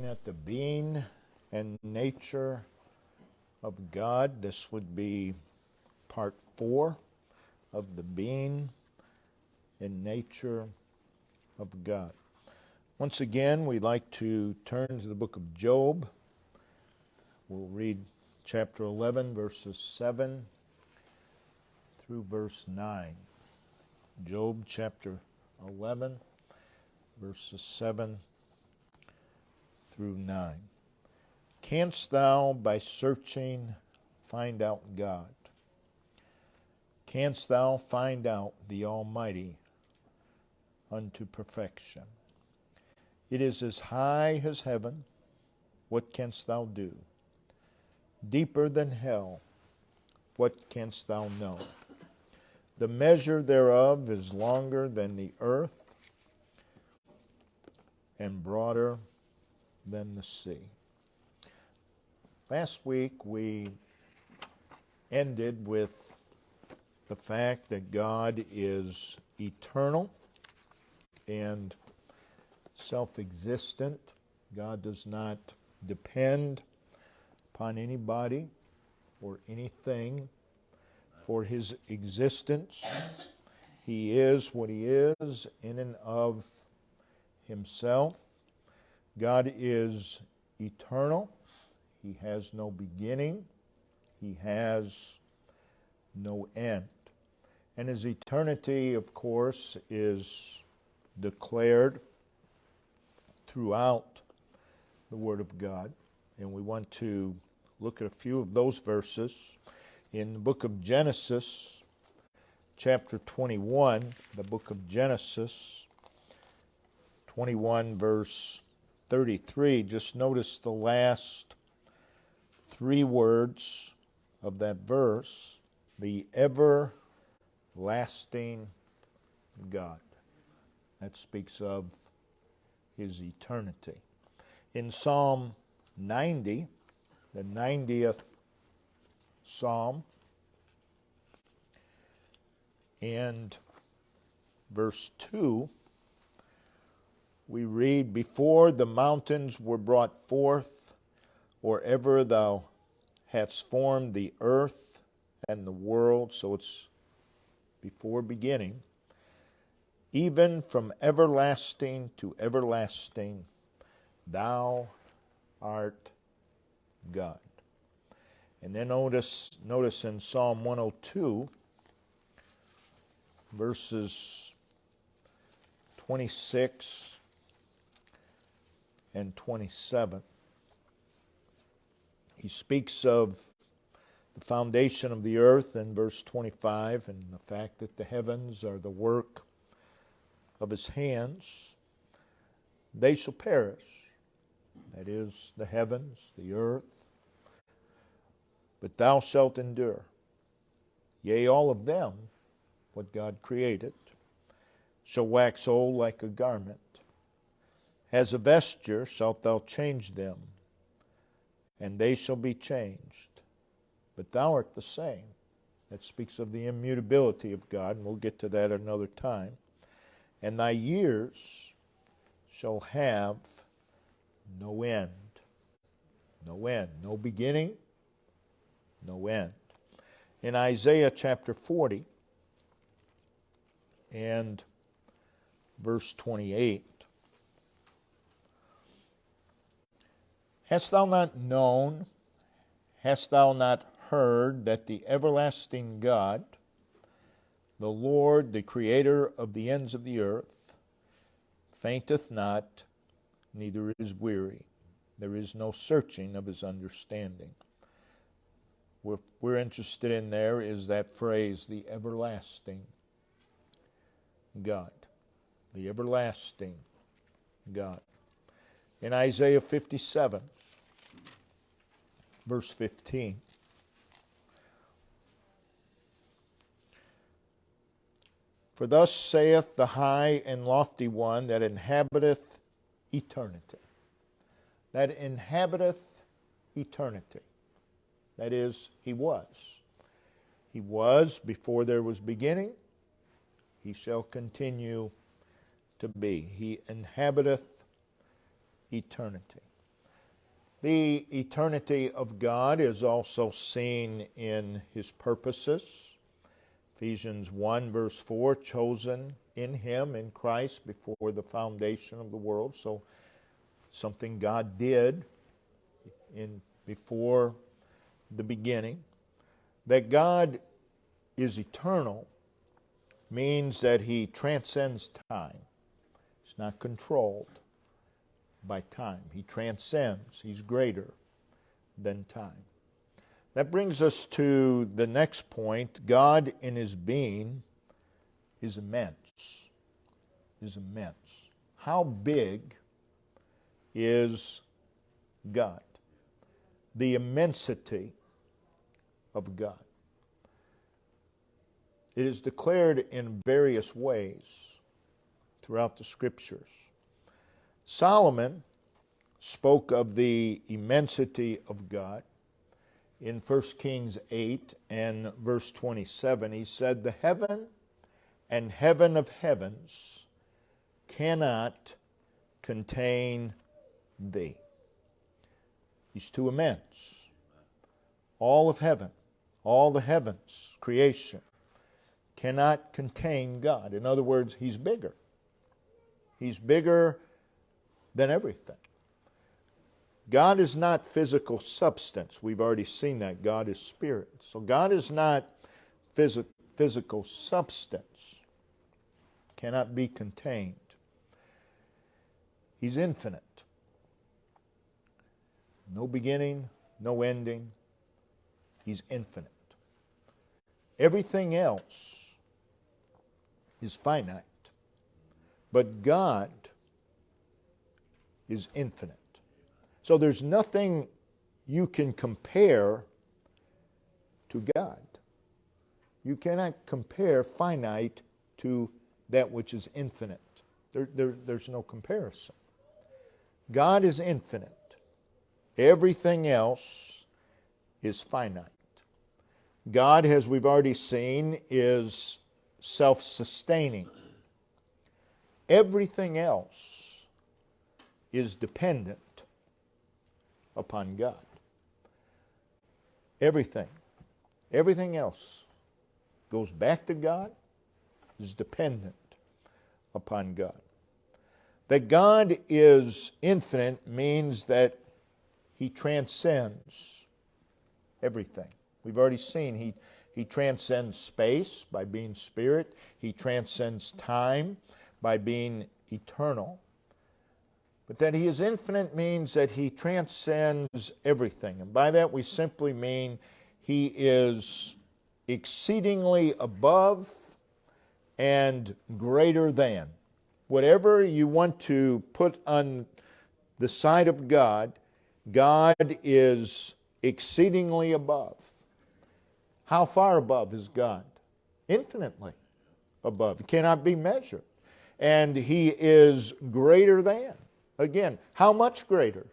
at the being and nature of God. This would be part 4 of the being and nature of God. Once again, we'd like to turn to the book of Job. We'll read chapter 11, verses 7 through verse 9. Job chapter 11, verses 7 through 9. Canst thou by searching find out God? Canst thou find out the Almighty unto perfection? It is as high as heaven. What canst thou do? Deeper than hell. What canst thou know? The measure thereof is longer than the earth, and broader than the sea. Last week we ended with the fact that God is eternal and self-existent. God does not depend upon anybody or anything for his existence. He is what he is in and of himself. God is eternal. He has no beginning. He has no end. And his eternity, of course, is declared throughout the Word of God. And we want to look at a few of those verses. In the book of Genesis, chapter 21, the book of Genesis, 21 verse 33, just notice the last 3 words of that verse, the everlasting God. That speaks of his eternity. In Psalm 90, the 90th Psalm, and verse 2, we read, Before the mountains were brought forth, or ever thou hadst formed the earth and the world, so it's before beginning, even from everlasting to everlasting, thou art God. And then notice in Psalm 102, verses 26 and 27. He speaks of the foundation of the earth in verse 25 and the fact that the heavens are the work of his hands. They shall perish. That is, the heavens, the earth. But thou shalt endure. Yea, all of them, what God created, shall wax old like a garment. As a vesture shalt thou change them, and they shall be changed. But thou art the same. That speaks of the immutability of God, and we'll get to that another time. And thy years shall have no end. No end. No beginning, no end. In Isaiah chapter 40 and verse 28, Hast thou not known, hast thou not heard that the everlasting God, the Lord, the Creator of the ends of the earth, fainteth not, neither is weary. There is no searching of his understanding. What we're interested in there is that phrase, the everlasting God. The everlasting God. In Isaiah 57, verse 15, For thus saith the high and lofty one that inhabiteth eternity. That inhabiteth eternity. That is, he was. He was before there was beginning. He shall continue to be. He inhabiteth eternity. The eternity of God is also seen in His purposes. Ephesians 1 verse 4, chosen in Him, in Christ, before the foundation of the world. So something God did before the beginning. That God is eternal means that He transcends time. He's not controlled by time. He transcends. He's greater than time. That brings us to the next point. God in His being is immense. Is immense. How big is God? The immensity of God. It is declared in various ways throughout the Scriptures. Solomon spoke of the immensity of God. In 1 Kings 8 and verse 27, he said, "The heaven and heaven of heavens cannot contain thee." He's too immense. All of heaven, all the heavens, creation, cannot contain God. In other words, He's bigger. He's bigger than everything. God is not physical substance. We've already seen that. God is spirit. So God is not physical substance. Cannot be contained. He's infinite. No beginning, no ending. He's infinite. Everything else is finite. But God is infinite. So there's nothing you can compare to God. You cannot compare finite to that which is infinite. There's no comparison. God is infinite. Everything else is finite. God, as we've already seen, is self-sustaining. Everything else is dependent upon God. Everything else goes back to God, is dependent upon God. That God is infinite means that He transcends everything. We've already seen He transcends space by being spirit. He transcends time by being eternal. But that He is infinite means that He transcends everything. And by that we simply mean He is exceedingly above and greater than. Whatever you want to put on the side of God, God is exceedingly above. How far above is God? Infinitely above. It cannot be measured. And He is greater than. Again, how much greater?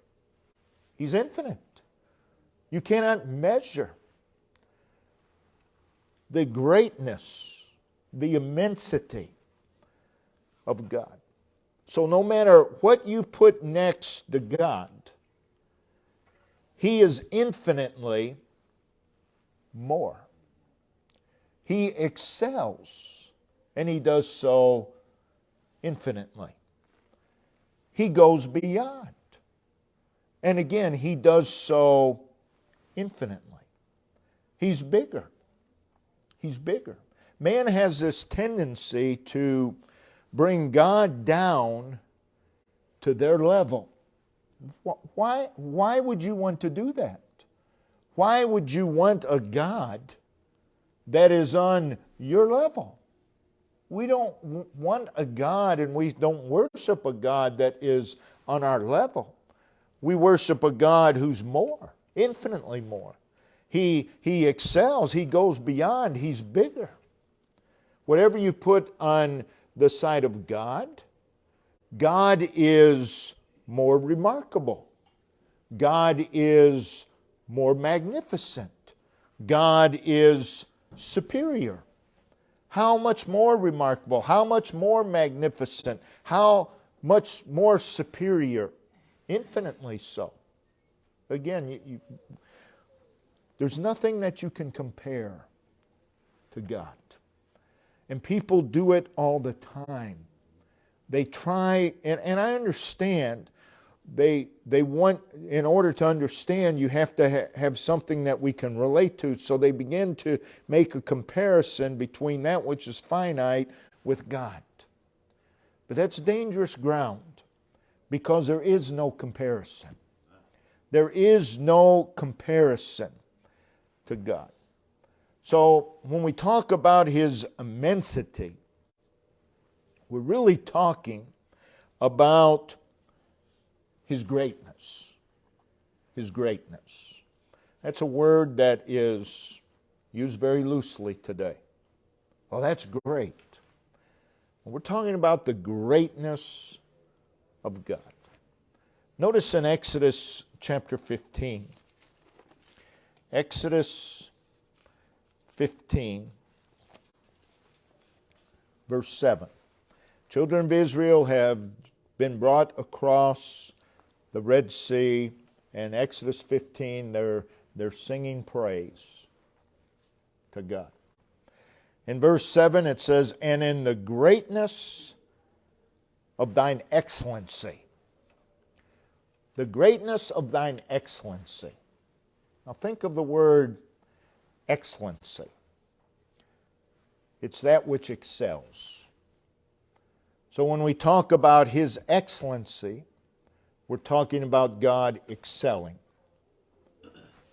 He's infinite. You cannot measure the greatness, the immensity of God. So no matter what you put next to God, He is infinitely more. He excels, and He does so infinitely. He goes beyond. And again, He does so infinitely. He's bigger. He's bigger. Man has this tendency to bring God down to their level. Why would you want to do that? Why would you want a God that is on your level? We don't want a God, and we don't worship a God that is on our level. We worship a God who's more, infinitely more. He excels. He goes beyond. He's bigger. Whatever you put on the side of God, God is more remarkable. God is more magnificent. God is superior. How much more remarkable, how much more magnificent, how much more superior, infinitely so. Again, there's nothing that you can compare to God. And people do it all the time. They try, and I understand, they want, in order to understand, you have to have something that we can relate to. So they begin to make a comparison between that which is finite with God. But that's dangerous ground, because there is no comparison. There is no comparison to God. So when we talk about His immensity, we're really talking about His greatness. His greatness. That's a word that is used very loosely today. Well, that's great. We're talking about the greatness of God. Notice in Exodus chapter 15. Exodus 15, verse 7. Children of Israel have been brought across the Red Sea, and Exodus 15, they're singing praise to God. In verse 7 it says, "And in the greatness of thine excellency." The greatness of thine excellency. Now think of the word excellency. It's that which excels. So when we talk about His excellency, we're talking about God excelling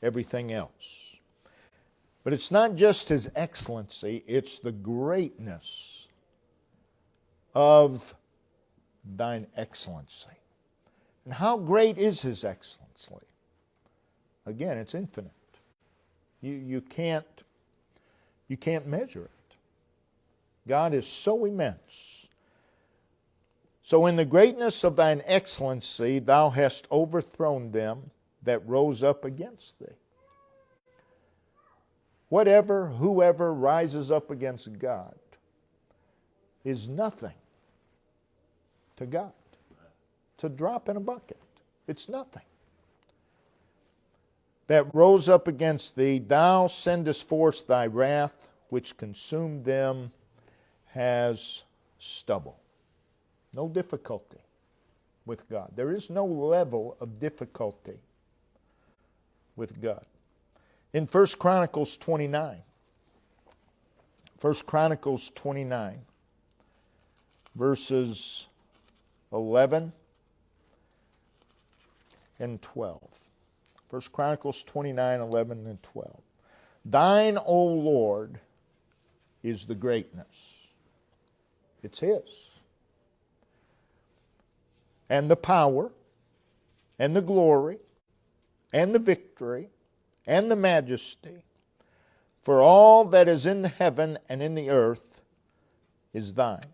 everything else. But it's not just His excellency, it's the greatness of thine excellency. And how great is His excellency? Again, it's infinite. You can't measure it. God is so immense. So in the greatness of thine excellency, thou hast overthrown them that rose up against thee. Whoever rises up against God is nothing to God. It's a drop in a bucket. It's nothing. That rose up against thee, thou sendest forth thy wrath, which consumed them as stubble. No difficulty with God. There is no level of difficulty with God. In 1 Chronicles 29, 1 Chronicles 29, verses 11 and 12. 1 Chronicles 29, 11 and 12. Thine, O Lord, is the greatness. It's His. And the power, and the glory, and the victory, and the majesty, for all that is in the heaven and in the earth is thine.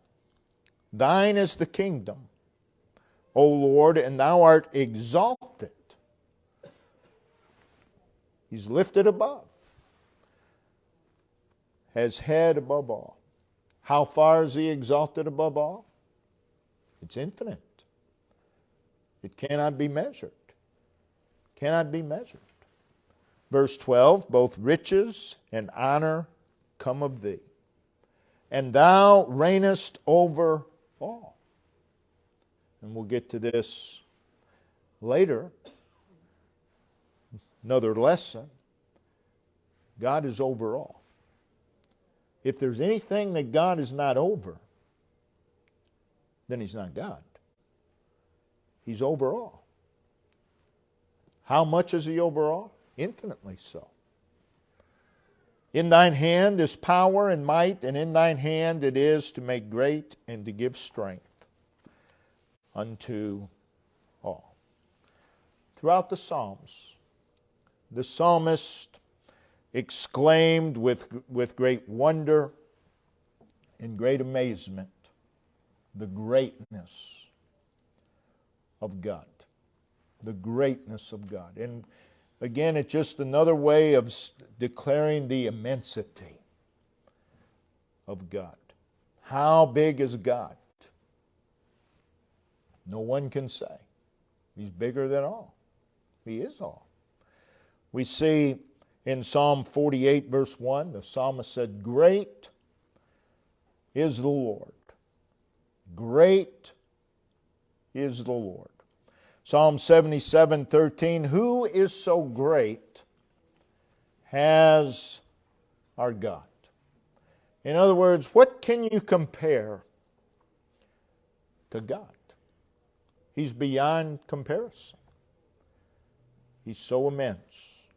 Thine is the kingdom, O Lord, and thou art exalted. He's lifted above, has head above all. How far is He exalted above all? It's infinite. It cannot be measured. Cannot be measured. Verse 12, both riches and honor come of thee, and thou reignest over all. And we'll get to this later. Another lesson. God is over all. If there's anything that God is not over, then He's not God. He's over all. How much is He over all? Infinitely so. In thine hand is power and might, and in thine hand it is to make great and to give strength unto all. Throughout the Psalms, the psalmist exclaimed with great wonder and great amazement the greatness of God. The greatness of God. And again, it's just another way of declaring the immensity of God. How big is God? No one can say. He's bigger than all. He is all. We see in Psalm 48, verse 1, the psalmist said, "Great is the Lord. Great is the Lord." Psalm 77:13, "Who is so great as our God?" In other words, what can you compare to God? He's beyond comparison. He's so immense.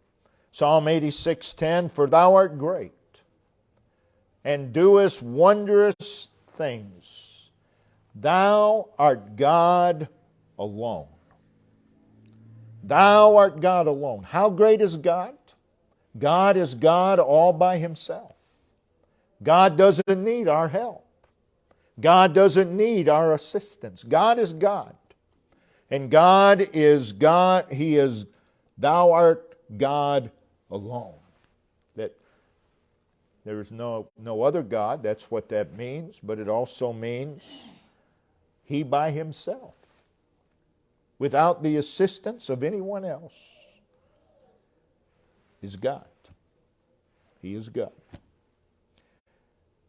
Psalm 86:10, "For thou art great, and doest wondrous things. Thou art God alone." Thou art God alone. How great is God? God is God all by Himself. God doesn't need our help. God doesn't need our assistance. God is God. And God is God. He is, thou art God alone. That there is no other God. That's what that means. But it also means He by Himself, without the assistance of anyone else, is God. He is God.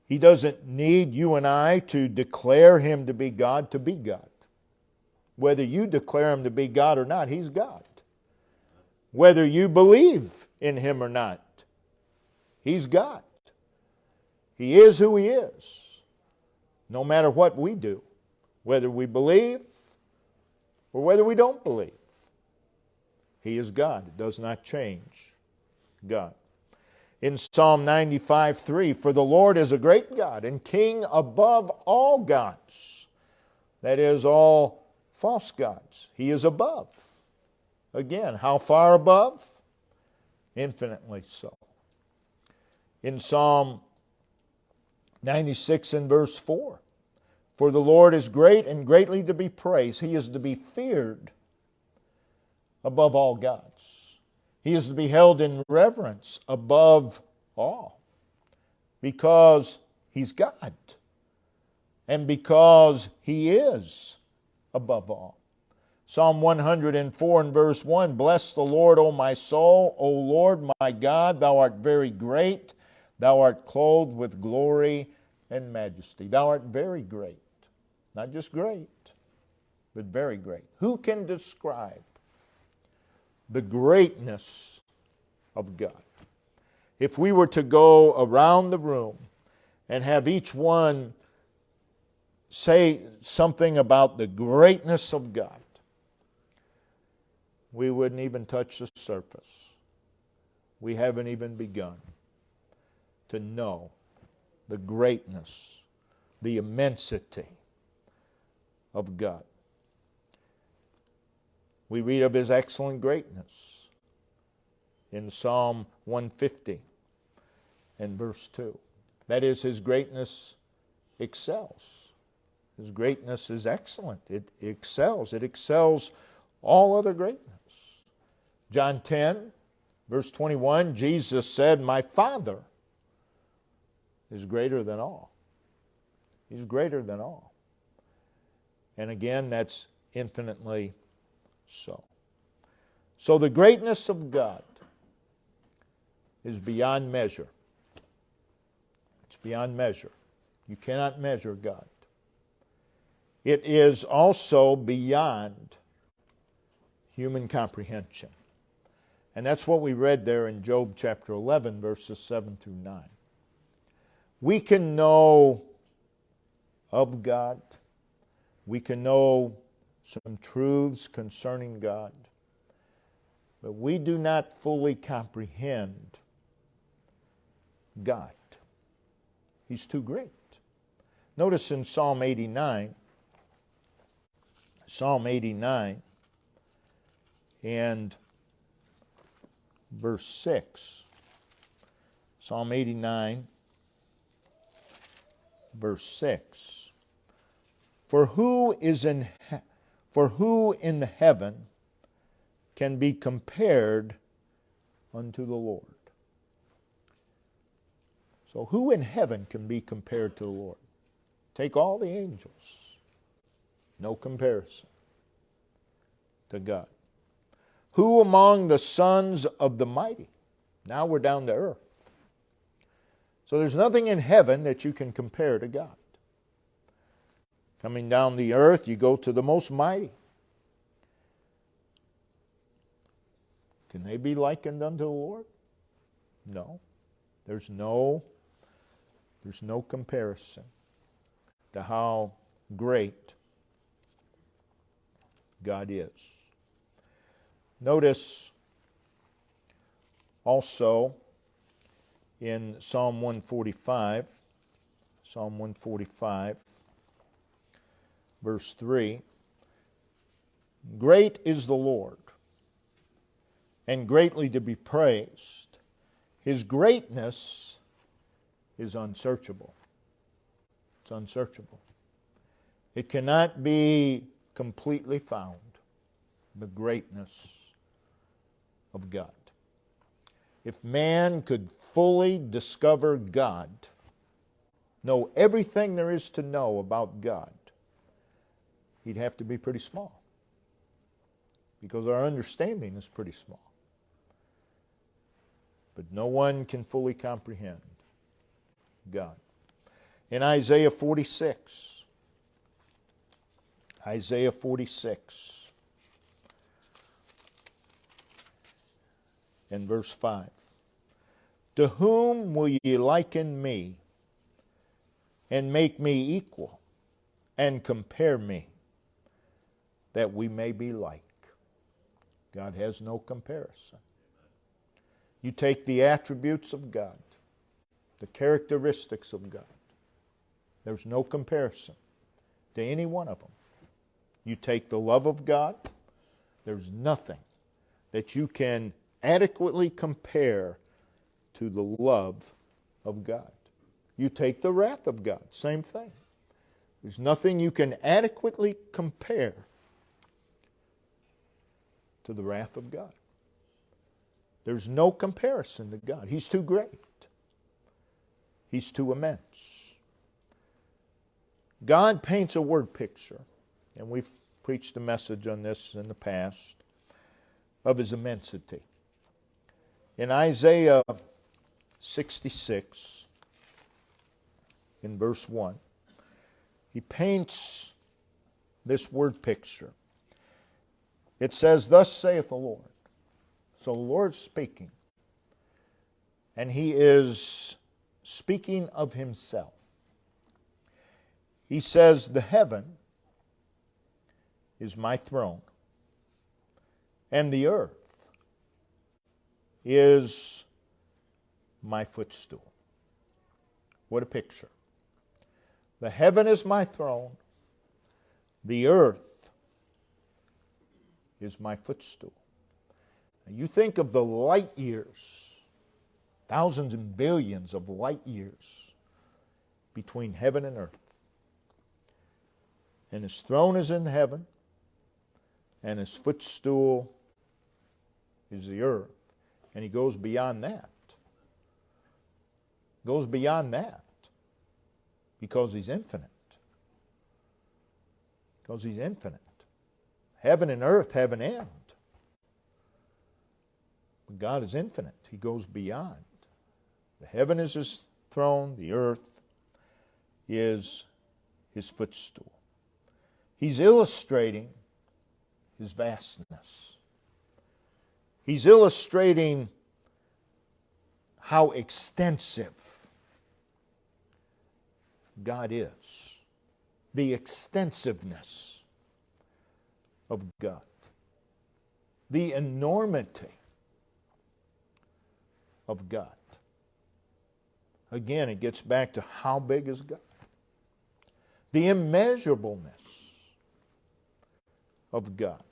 He doesn't need you and I to declare Him to be God. Whether you declare Him to be God or not, He's God. Whether you believe in Him or not, He's God. He is who He is, no matter what we do, whether we believe or whether we don't believe. He is God. It does not change. God. In Psalm 95:3, "For the Lord is a great God and King above all gods." That is, all false gods. He is above. Again, how far above? Infinitely so. In Psalm 96 and verse 4, "For the Lord is great and greatly to be praised. He is to be feared above all gods. He is to be held in reverence above all, because He's God and because He is above all." Psalm 104 and verse 1, "Bless the Lord, O my soul. O Lord my God, Thou art very great. Thou art clothed with glory and majesty." Thou art very great. Not just great, but very great. Who can describe the greatness of God? If we were to go around the room and have each one say something about the greatness of God, we wouldn't even touch the surface. We haven't even begun to know the greatness, the immensity of God. We read of His excellent greatness in Psalm 150 and verse 2. That is, His greatness excels. His greatness is excellent. It excels. It excels all other greatness. John 10, verse 21, Jesus said, "My Father is greater than all." He's greater than all. And again, that's infinitely so. So the greatness of God is beyond measure. It's beyond measure. You cannot measure God. It is also beyond human comprehension. And that's what we read there in Job chapter 11, verses 7 through 9. We can know of God. We can know some truths concerning God. But we do not fully comprehend God. He's too great. Notice in Psalm 89 and verse 6. Psalm 89, verse 6. For who in the heaven can be compared unto the Lord? So who in heaven can be compared to the Lord? Take all the angels. No comparison to God. Who among the sons of the mighty? Now we're down to earth. So there's nothing in heaven that you can compare to God. Coming down the earth, you go to the most mighty. Can they be likened unto the Lord? No. There's no comparison to how great God is. Notice also in Psalm 145, verse 3, great is the Lord, and greatly to be praised. His greatness is unsearchable. It's unsearchable. It cannot be completely found, the greatness of God. If man could fully discover God, know everything there is to know about God, he'd have to be pretty small, because our understanding is pretty small. But no one can fully comprehend God. In Isaiah 46, in verse 5, to whom will ye liken me, and make me equal, and compare me, that we may be like? God has no comparison. You take the attributes of God, the characteristics of God, there's no comparison to any one of them. You take the love of God, there's nothing that you can adequately compare to the love of God. You take the wrath of God, same thing. There's nothing you can adequately compare to the wrath of God. There's no comparison to God. He's too great. He's too immense. God paints a word picture, and we've preached a message on this in the past, of His immensity. In Isaiah 66, in verse 1, he paints this word picture. It says, thus saith the Lord. So the Lord's speaking, and He is speaking of Himself. He says, the heaven is my throne, and the earth is my footstool. What a picture. The heaven is my throne, the earth is my footstool. Now you think of the light years, thousands and billions of light years between heaven and earth. And His throne is in heaven, and His footstool is the earth. And He goes beyond that. Goes beyond that because He's infinite. Because He's infinite. Heaven and earth have an end. But God is infinite. He goes beyond. The heaven is His throne. The earth is His footstool. He's illustrating His vastness. He's illustrating how extensive God is. The extensiveness of God. The enormity of God. Again, it gets back to how big is God. The immeasurableness of God.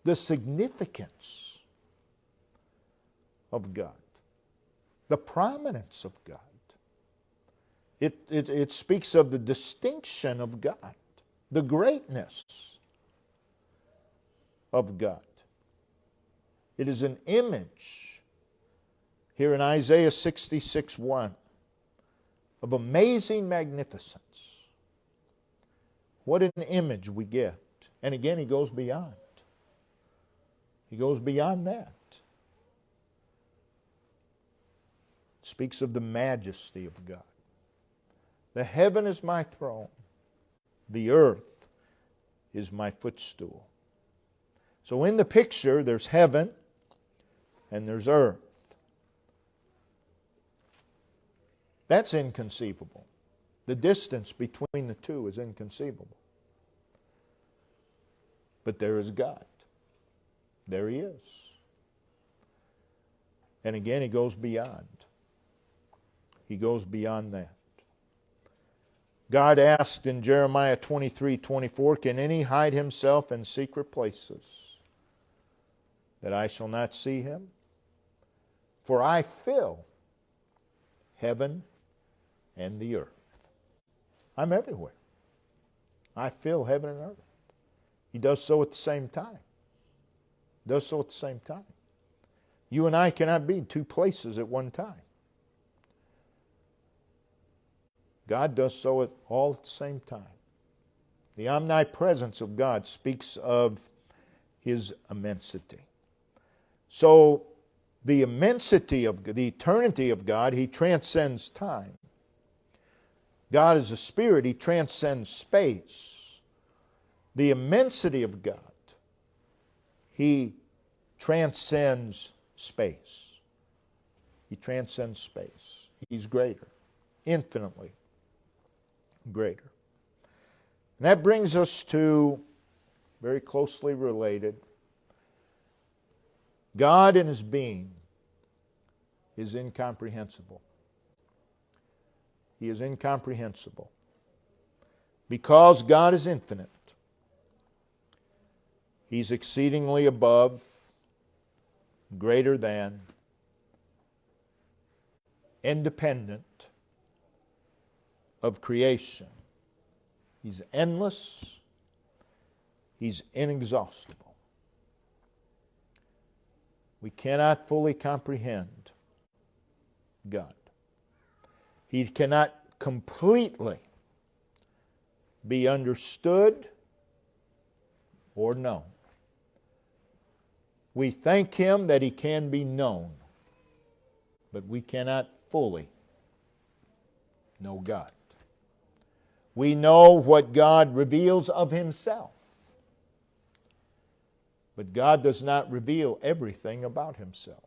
The significance of God. The prominence of God. It speaks of the distinction of God. The greatness of God. It is an image here in Isaiah 66:1 of amazing magnificence. What an image we get. And again, He goes beyond. He goes beyond that. Speaks of the majesty of God. The heaven is my throne. The earth is my footstool. So in the picture, there's heaven and there's earth. That's inconceivable. The distance between the two is inconceivable. But there is God. There He is. And again, He goes beyond. He goes beyond that. God asked in Jeremiah 23:24, "Can any hide himself in secret places, that I shall not see him? For I fill heaven and the earth." I'm everywhere. I fill heaven and earth. He does so at the same time. Does so at the same time. You and I cannot be in two places at one time. God does so all at the same time. The omnipresence of God speaks of His immensity. So, the immensity of the eternity of God, He transcends time. God is a spirit, He transcends space. The immensity of God, He transcends space. He transcends space. He's greater, infinitely greater. And that brings us to, very closely related, God in His being is incomprehensible. He is incomprehensible. Because God is infinite, He's exceedingly above, greater than, independent of creation. He's endless. He's inexhaustible. We cannot fully comprehend God. He cannot completely be understood or known. We thank Him that He can be known, but we cannot fully know God. We know what God reveals of Himself, but God does not reveal everything about Himself.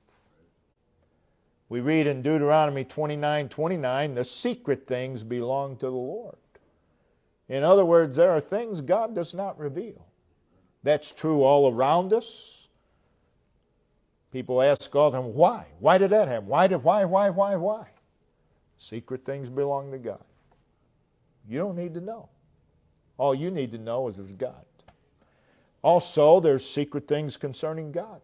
We read in Deuteronomy 29:29, the secret things belong to the Lord. In other words, there are things God does not reveal. That's true all around us. People ask all the time, why? Why did that happen? Why? Secret things belong to God. You don't need to know. All you need to know is there's God. Also, there's secret things concerning God.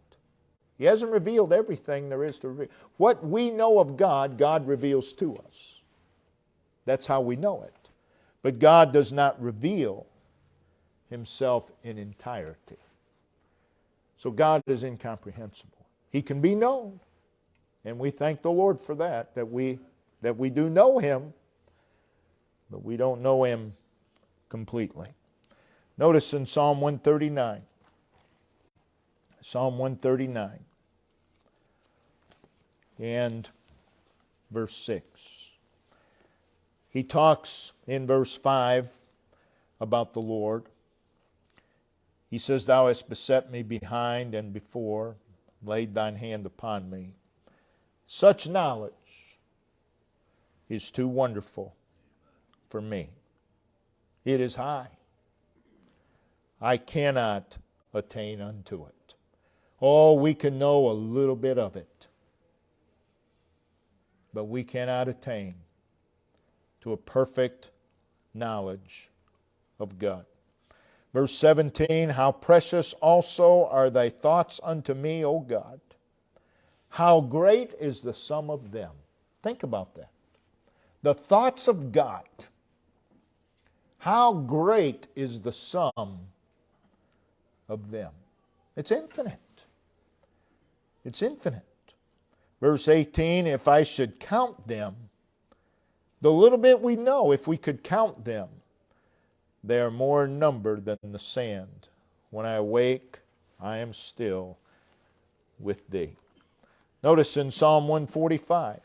He hasn't revealed everything there is to reveal. What we know of God, God reveals to us. That's how we know it. But God does not reveal Himself in entirety. So God is incomprehensible. He can be known. And we thank the Lord for that we do know Him, but we don't know Him completely. Notice in Psalm 139. Psalm 139 and verse 6. He talks in verse 5 about the Lord. He says, "Thou hast beset me behind and before, laid thine hand upon me. Such knowledge is too wonderful for me. It is high. I cannot attain unto it." Oh, we can know a little bit of it, but we cannot attain to a perfect knowledge of God. Verse 17, "How precious also are thy thoughts unto me, O God. How great is the sum of them." Think about that. The thoughts of God. How great is the sum of them. It's infinite. It's infinite. Verse 18, "If I should count them," the little bit we know, if we could count them, "they are more in number than the sand. When I awake, I am still with thee. Notice in Psalm 145.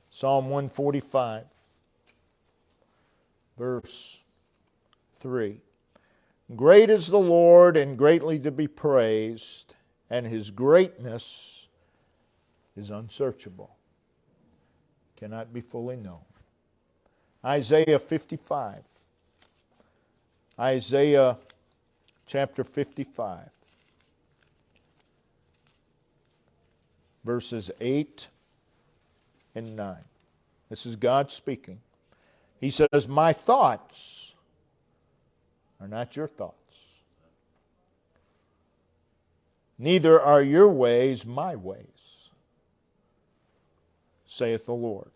Psalm 145, verse 3. Great is the Lord and greatly to be praised, and His greatness is unsearchable, cannot be fully known. Isaiah 55. Isaiah chapter 55, verses 8 and 9. This is God speaking. He says, my thoughts are not your thoughts, neither are your ways my ways, saith the Lord.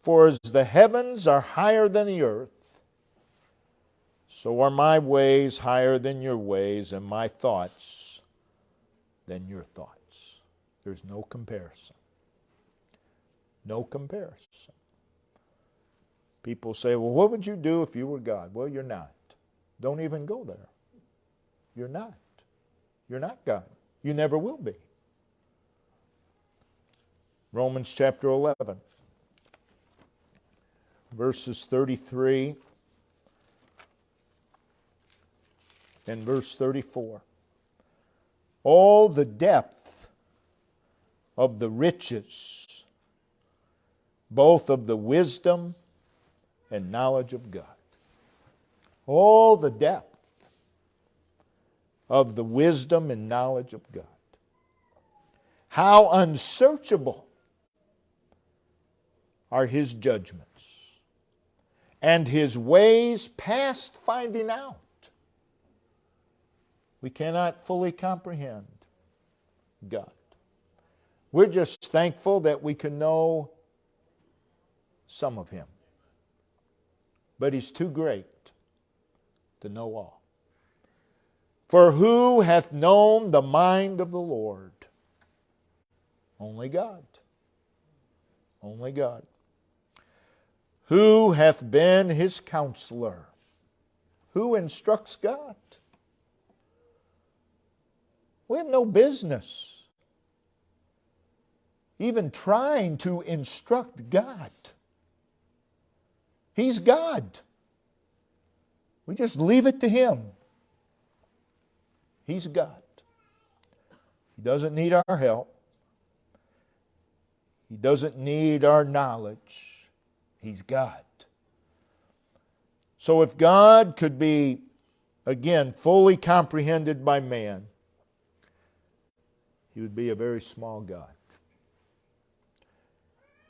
For as the heavens are higher than the earth, so are my ways higher than your ways, and my thoughts than your thoughts. There's no comparison. No comparison. People say, well, what would you do if you were God? Well, you're not. Don't even go there. You're not. You're not God. You never will be. Romans chapter 11, verses 33 and verse 34. All the depth of the riches, both of the wisdom and knowledge of God. All the depth of the wisdom and knowledge of God. How unsearchable are His judgments, and His ways past finding out. We cannot fully comprehend God. We're just thankful that we can know some of Him. But He's too great to know all. For who hath known the mind of the Lord? Only God. Only God. Who hath been His counselor? Who instructs God? We have no business even trying to instruct God. He's God. We just leave it to Him. He's God. He doesn't need our help. He doesn't need our knowledge. He's God. So if God could be, again, fully comprehended by man, He would be a very small God.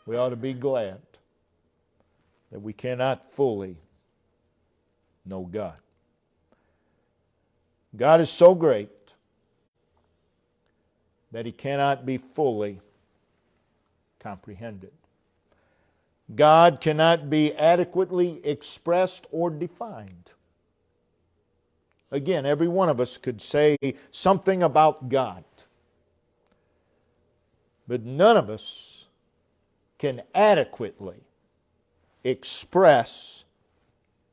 We ought to be glad that we cannot fully know God. God is so great that He cannot be fully comprehended. God cannot be adequately expressed or defined. Again, every one of us could say something about God, but none of us can adequately express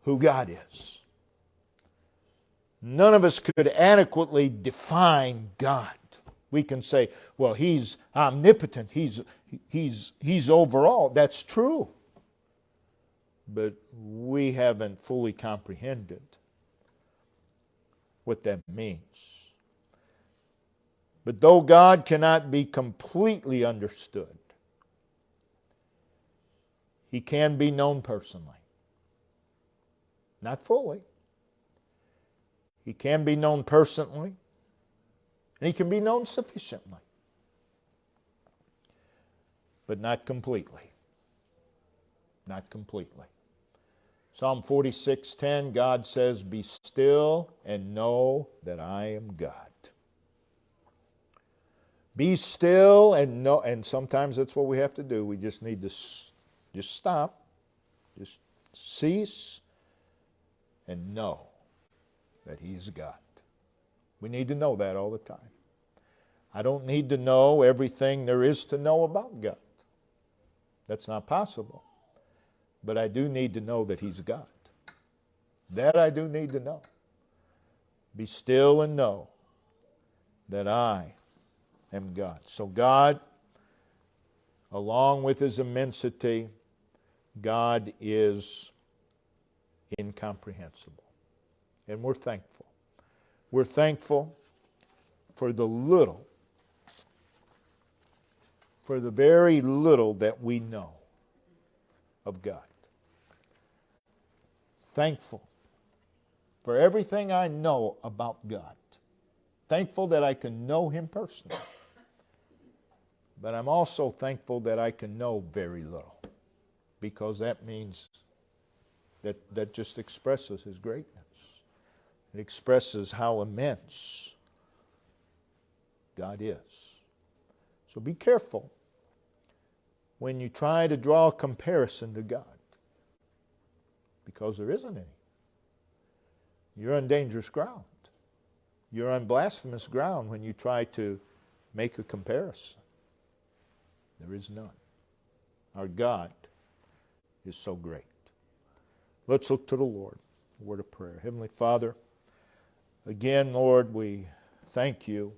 who God is. None of us could adequately define God. We can say, well, He's omnipotent, He's over all. That's true. But we haven't fully comprehended what that means. But though God cannot be completely understood, He can be known personally. Not fully. He can be known personally, and He can be known sufficiently, but not completely. Not completely. Psalm 46:10, God says, be still and know that I am God. Be still and know, and sometimes that's what we have to do. We just need to just stop, just cease, and know that He's God. We need to know that all the time. I don't need to know everything there is to know about God. That's not possible. But I do need to know that He's God. That I do need to know. Be still and know that I am God. So God, along with His immensity, God is incomprehensible. And we're thankful. We're thankful for the little, for the very little that we know of God. Thankful for everything I know about God. Thankful that I can know Him personally. But I'm also thankful that I can know very little, because that means that just expresses His greatness. It expresses how immense God is. So be careful when you try to draw a comparison to God, because there isn't any. You're on dangerous ground. You're on blasphemous ground when you try to make a comparison. There is none. Our God is so great. Let's look to the Lord. A word of prayer. Heavenly Father, again, Lord, we thank You